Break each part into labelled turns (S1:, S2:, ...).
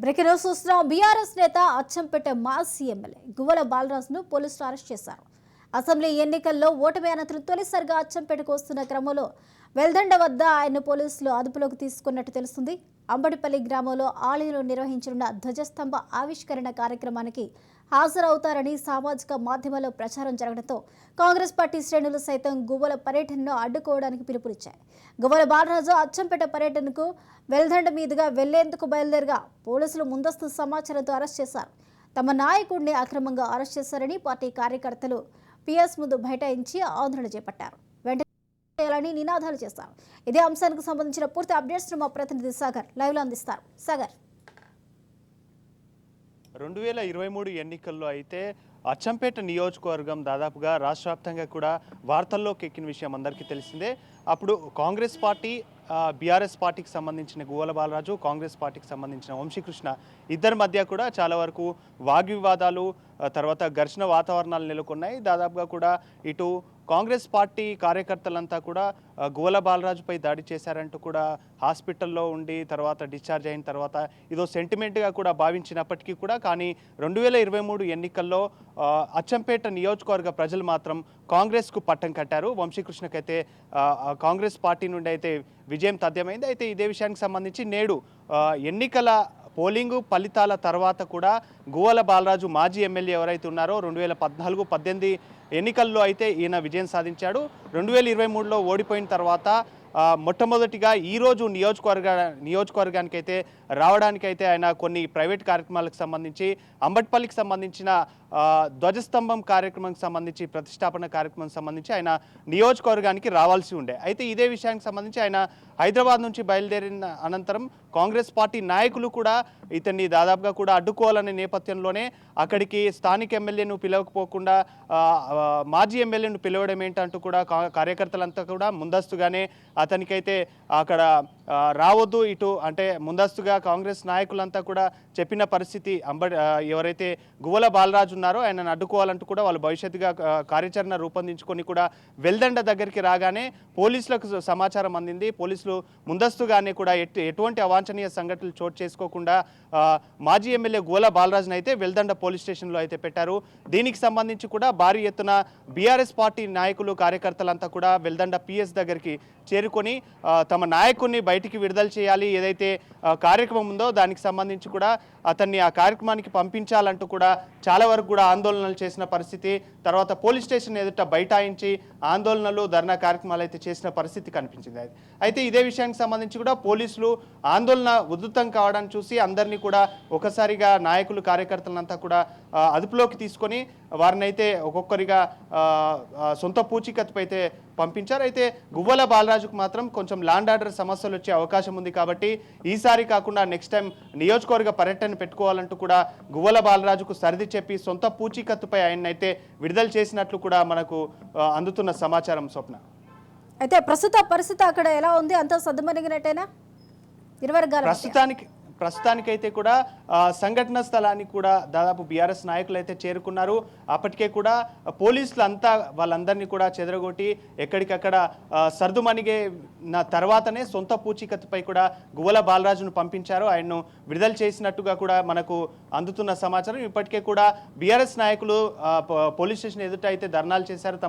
S1: Breaking news చూస్తున్నాం. BRS నేత అచ్చంపేట మాజీ ఎమ్మెల్యే గువ్వల బాలరాజును పోలీసులు అరెస్ట్ చేశారు. అసెంబ్లీ ఎన్నికల్లో ఓటమి అనంతరం తొలిసారిగా అచ్చంపేటకు వస్తున్న క్రమంలో వెల్దండ వద్ద ఆయన పోలీసులు అదుపులోకి తీసుకున్నట్టు తెలుస్తుంది. అంబడిపల్లి గ్రామంలో ఆలయంలో నిర్వహించనున్న ధ్వజస్తంభ ఆవిష్కరణ కార్యక్రమానికి హాజరవుతారని సామాజిక మాధ్యమాల్లో ప్రచారం జరగడంతో కాంగ్రెస్ పార్టీ శ్రేణులు సైతం గువ్వల పర్యటనను అడ్డుకోవడానికి పిలుపునిచ్చాయి. గువ్వల బాలరాజు అచ్చంపేట పర్యటనకు వెల్దండ మీదుగా వెళ్లేందుకు బయలుదేరగా పోలీసులు ముందస్తు సమాచారంతో అరెస్ట్ చేశారు. తమ నాయకుడిని అక్రమంగా అరెస్ట్ చేశారని పార్టీ కార్యకర్తలు పిఎస్ ముందు బైఠాయించి ఆందోళన చేపట్టారు. వెంటనే చేయాలని నినాదాలు చేశారు. ఇదే అంశానికి సంబంధించిన పూర్తి అప్డేట్స్ మా ప్రతినిధి సాగర్ లైవ్ లో అందిస్తారు. సాగర్,
S2: 2023 ఎన్నికల్లో అయితే అచ్చంపేట నియోజకవర్గం దాదాపుగా రాష్ట్ర వ్యాప్తంగా కూడా వార్తల్లోకి ఎక్కిన విషయం అందరికీ తెలిసిందే. అప్పుడు కాంగ్రెస్ పార్టీ, బీఆర్ఎస్ పార్టీకి సంబంధించిన గువ్వల బాలరాజు, కాంగ్రెస్ పార్టీకి సంబంధించిన వంశీకృష్ణ ఇద్దరి మధ్య కూడా చాలా వరకు వాగ్వివాదాలు, తర్వాత ఘర్షణ వాతావరణాలు నెలకొన్నాయి. దాదాపుగా కూడా ఇటు కాంగ్రెస్ పార్టీ కార్యకర్తలంతా కూడా గువ్వల బాలరాజుపై దాడి చేశారంటూ కూడా హాస్పిటల్లో ఉండి తర్వాత డిశ్చార్జ్ అయిన తర్వాత ఇదో సెంటిమెంట్గా కూడా భావించినప్పటికీ కూడా కానీ 2023 ఎన్నికల్లో అచ్చంపేట నియోజకవర్గ ప్రజలు మాత్రం కాంగ్రెస్కు పట్టం కట్టారు. వంశీకృష్ణకైతే కాంగ్రెస్ పార్టీ నుండి అయితే విజయం తథ్యమైంది. అయితే ఇదే విషయానికి సంబంధించి నేడు ఎన్నికల పోలింగు ఫలితాల తర్వాత కూడా గువ్వల బాలరాజు మాజీ ఎమ్మెల్యే ఎవరైతే ఉన్నారో 2014-18 ఎన్నికల్లో అయితే ఈయన విజయం సాధించాడు. 2023లో ఓడిపోయిన తర్వాత మొట్టమొదటిగా ఈరోజు నియోజకవర్గానికి అయితే రావడానికైతే ఆయన కొన్ని ప్రైవేట్ కార్యక్రమాలకు సంబంధించి అంబట్పల్లికి సంబంధించిన ధ్వజస్తంభం కార్యక్రమానికి సంబంధించి ప్రతిష్టాపన కార్యక్రమం సంబంధించి ఆయన నియోజకవర్గానికి రావాల్సి ఉండే. అయితే ఇదే విషయానికి సంబంధించి ఆయన హైదరాబాద్ నుంచి బయలుదేరిన అనంతరం కాంగ్రెస్ పార్టీ నాయకులు కూడా ఇతన్ని దాదాపుగా కూడా అడ్డుకోవాలనే నేపథ్యంలోనే అక్కడికి స్థానిక ఎమ్మెల్యేను పిలవకపోకుండా మాజీ ఎమ్మెల్యేను పిలవడం ఏంటంటూ కూడా కార్యకర్తలంతా కూడా ముందస్తుగానే అతనికైతే అక్కడ రావద్దు ఇటు అంటే ముందస్తుగా కాంగ్రెస్ నాయకులంతా కూడా చెప్పిన పరిస్థితి. ఎవరైతే గువ్వల బాలరాజు ఉన్నారో ఆయనను అడ్డుకోవాలంటూ కూడా వాళ్ళు భవిష్యత్తుగా కార్యాచరణ రూపొందించుకొని కూడా వెల్దండ దగ్గరికి రాగానే పోలీసులకు సమాచారం అందింది. పోలీసులు ముందస్తుగానే కూడా ఎటువంటి అవాంఛనీయ సంఘటనలు చోటు చేసుకోకుండా మాజీ ఎమ్మెల్యే గువ్వల బాలరాజును అయితే వెల్దండ పోలీస్ స్టేషన్లో అయితే పెట్టారు. దీనికి సంబంధించి కూడా భారీ ఎత్తున బీఆర్ఎస్ పార్టీ నాయకులు కార్యకర్తలంతా కూడా వెల్దండ పిఎస్ దగ్గరికి చేరుకొని తమ నాయకుడిని బయటికి విడుదల చేయాలి, ఏదైతే కార్యక్రమం ఉందో దానికి సంబంధించి కూడా అతన్ని ఆ కార్యక్రమానికి పంపించాలంటూ కూడా చాలా వరకు కూడా ఆందోళనలు చేసిన పరిస్థితి. తర్వాత పోలీస్ స్టేషన్ ఎదుట బైఠాయించి ఆందోళనలు, ధర్నా కార్యక్రమాలు అయితే చేసిన పరిస్థితి కనిపించింది. అయితే ఇదే విషయానికి సంబంధించి కూడా పోలీసులు ఆందోళన ఉధృతం కావడాన్ని చూసి అందరినీ కూడా ఒకసారిగా నాయకులు కార్యకర్తలంతా కూడా అదుపులోకి తీసుకొని వారిని అయితే ఒక్కొక్కరిగా సొంత పూచికత్తుపై అయితే పంపించారు. అయితే గువ్వల బాలరాజుకు మాత్రం కొంచెం ల్యాండ్ ఆర్డర్ సమస్యలు వచ్చే అవకాశం ఉంది కాబట్టి ఈసారి కాకుండా నెక్స్ట్ టైం నియోజకవర్గ పర్యటన పెట్టుకోవాలంటూ కూడా గువ్వల బాలరాజుకు సర్ది చెప్పి సొంత పూచికత్తుపై ఆయన అయితే విడుదల చేసినట్లు కూడా మనకు అందుతున్న సమాచారం. స్వప్న,
S1: అయితే ప్రస్తుత పరిస్థితి అక్కడ ఎలా ఉంది? అంతా సద్దుమణిగినట్టేనా?
S2: ప్రస్తుతానికైతే కూడా సంఘటన స్థలానికి కూడా దాదాపు బీఆర్ఎస్ నాయకులు అయితే చేరుకున్నారు. అప్పటికే కూడా పోలీసులు అంతా వాళ్ళందరినీ కూడా చెదరగొట్టి ఎక్కడికక్కడ సర్దుమణిగే తర్వాతనే సొంత పూచికత్తుపై కూడా గువ్వల బాలరాజును పంపించారు. ఆయన్ను విడుదల చేసినట్టుగా కూడా మనకు అందుతున్న సమాచారం. ఇప్పటికే కూడా బీఆర్ఎస్ నాయకులు పోలీస్ స్టేషన్ ఎదుట అయితే ధర్నాలు చేశారు.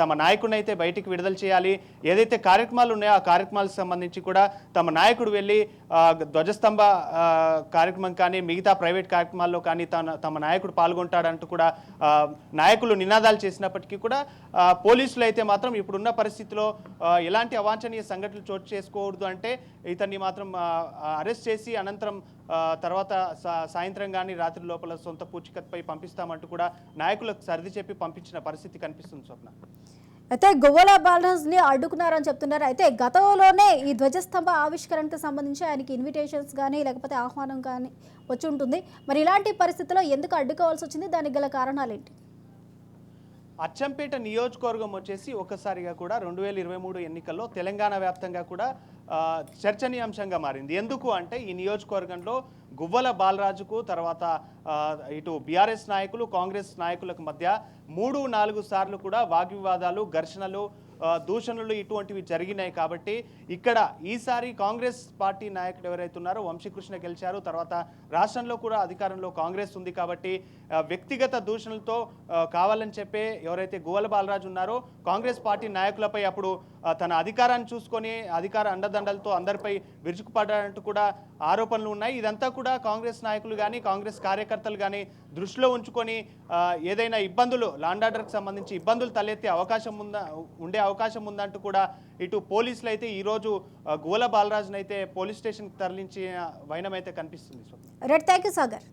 S2: తమ నాయకుడిని అయితే బయటికి విడుదల చేయాలి, ఏదైతే కార్యక్రమాలు ఉన్నాయో ఆ కార్యక్రమాలకు సంబంధించి కూడా తమ నాయకుడు వెళ్ళి ధ్వజస్తంభ కార్యక్రమం కానీ మిగతా ప్రైవేట్ కార్యక్రమాల్లో కానీ తమ నాయకుడు పాల్గొంటాడంటూ కూడా నాయకులు నినాదాలు చేసినప్పటికీ కూడా పోలీసులు అయితే మాత్రం ఇప్పుడున్న పరిస్థితిలో ఎలాంటి అవాంఛనీయ సంఘటనలు చోటు చేసుకోకూడదు అంటే ఇతన్ని మాత్రం అరెస్ట్ చేసి అనంతరం తర్వాత సాయంత్రం కానీ రాత్రి లోపల సొంత పూచికత్తుపై పంపిస్తామంటూ కూడా నాయకులకు సర్ది చెప్పి పంపించిన పరిస్థితి కనిపిస్తుంది. స్వప్న,
S1: అయితే గువ్వల బాలరాజుని అడ్డుకున్నారని చెప్తున్నారు. అయితే గతంలోనే ఈ ధ్వజస్తంభ ఆవిష్కరణకు సంబంధించి ఆయనకి ఇన్విటేషన్స్ కానీ లేకపోతే ఆహ్వానం కానీ వచ్చి ఉంటుంది. మరి ఇలాంటి పరిస్థితుల్లో ఎందుకు అడ్డుకోవాల్సి వచ్చింది? దానికి గల కారణాలు ఏంటి?
S2: అచ్చంపేట నియోజకవర్గం వచ్చేసి ఒకసారిగా కూడా 2023 ఎన్నికల్లో తెలంగాణ వ్యాప్తంగా కూడా చర్చనీయాంశంగా మారింది. ఎందుకు అంటే ఈ నియోజకవర్గంలో గువ్వల బాలరాజుకు తర్వాత ఇటు బీఆర్ఎస్ నాయకులు, కాంగ్రెస్ నాయకులకు మధ్య 3-4 సార్లు కూడా వాగ్వివాదాలు, ఘర్షణలు దూషణలు ఇటువంటివి జరిగినాయి. కాబట్టి ఇక్కడ ఈసారి కాంగ్రెస్ పార్టీ నాయకుడు ఎవరైతే ఉన్నారో వంశీకృష్ణ గెలిచారు. తర్వాత రాష్ట్రంలో కూడా అధికారంలో కాంగ్రెస్ ఉంది. కాబట్టి వ్యక్తిగత దూషణలతో కావాలని చెప్పే ఎవరైతే గువ్వల బాలరాజు ఉన్నారో కాంగ్రెస్ పార్టీ నాయకులపై అప్పుడు తన అధికారాన్ని చూసుకొని అధికార అండదండలతో అందరిపై విరుచుకుపడ్డారంటూ కూడా ఆరోపణలు ఉన్నాయి. ఇదంతా కూడా కాంగ్రెస్ నాయకులు కానీ కాంగ్రెస్ కార్యకర్తలు కానీ దృష్టిలో ఉంచుకొని ఏదైనా ఇబ్బందులు ల్యాండ్ ఆర్డర్కి సంబంధించి ఇబ్బందులు తలెత్తే ఉండే అవకాశం ఉందంటూ కూడా ఇటు పోలీసులు అయితే ఈరోజు గువ్వల బాలరాజును అయితే పోలీస్ స్టేషన్కి తరలించిన వైనం అయితే కనిపిస్తుంది.
S1: Right, thank you Sagar.